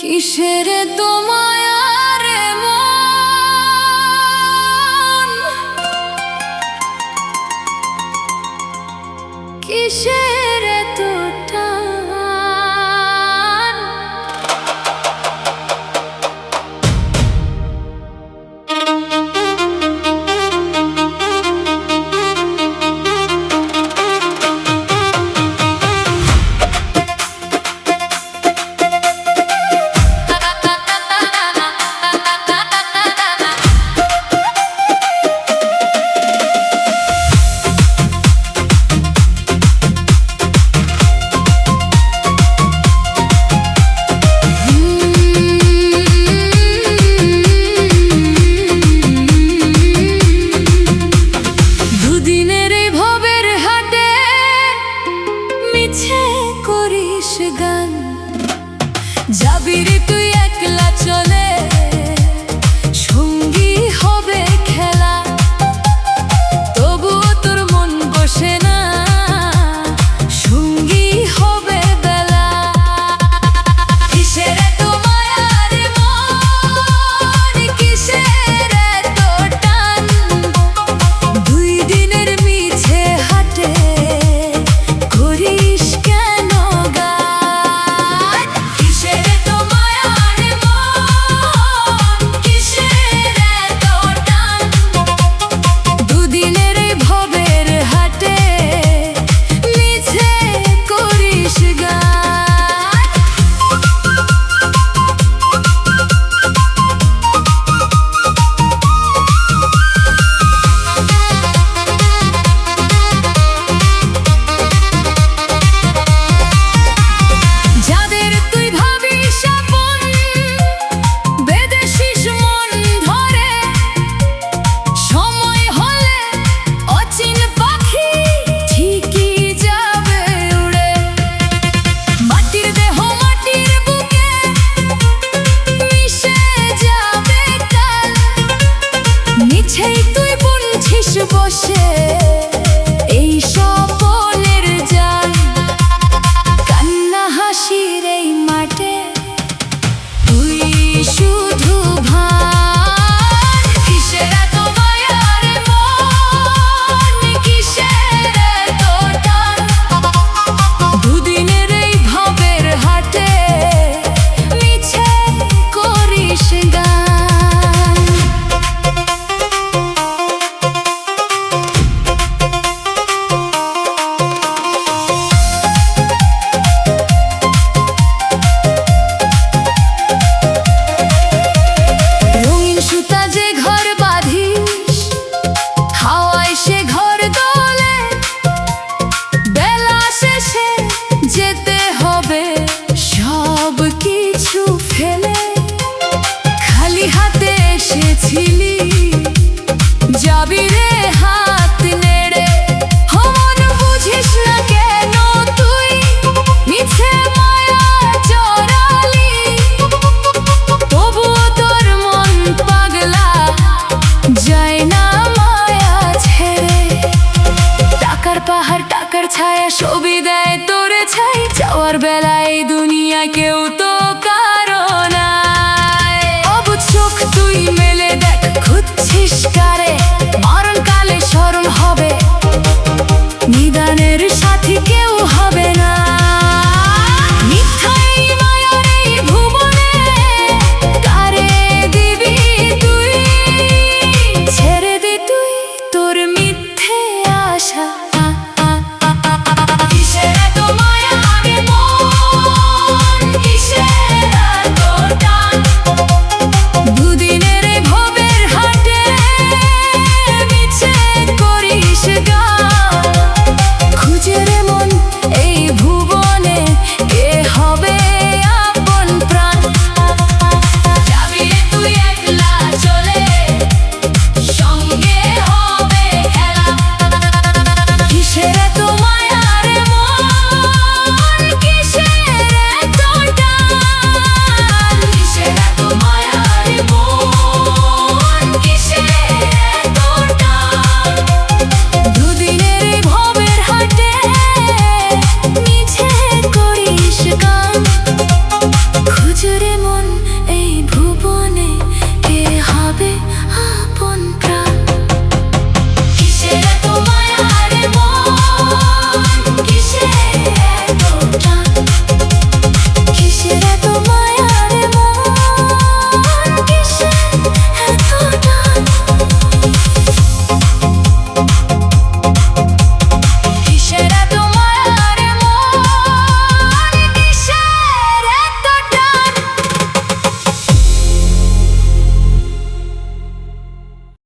কিসের তোমার মন, কিসের তো টান। যাবি রে তুই একলা চলে, সঙ্গী হবে খেলা, তবুও তোর মন বসে না, সঙ্গী হবে বেলা। কিসের এত মায়া রে মন, কিসের এত টান, দুই দিনের মিছে হাটে করিস কেন গান। কিসের এত মায়া রে মন, কিসের এত টান, দুদিনের এই ভবের হাটে মিছে করিস গান। যাদের তুই ভাবিস আপন, বেদেশিস মন ধরে, সময় হলে অচিন পাখি ঠিকই যাবে উড়ে। মাটির দেহ মাটির বুকে মিশে যাবে কাল, মিছেই তুই বুনছিস বসে এই স্বপনের জাল। কান্না হাসির এই মাঠে তুই শুধু ভান। কিসের এত মায়া রে মন, কিসের এত টান, দুদিনের এই ভবের হাটে মিছে করিস গান। রঙিন সুতা যে ঘর বাঁধিস, হাওয়ায় সে ঘর দোলে, বেলা শেষে যেতে হবে সব কিছু ফেলে। খালি হাতে এসেছিলি, যাবি রে হাত নেড়ে, মন বুঝিস না কেন তুই মিছে মায়া জড়ালি, তবুও তোর মন পাগলা যায় না মায়া ছেড়ে। টাকার পাহাড় টাকার ছায়া সবই দেয় তোরে ছাই, যাওয়ার বেলায় দুনিয়া কেউ তো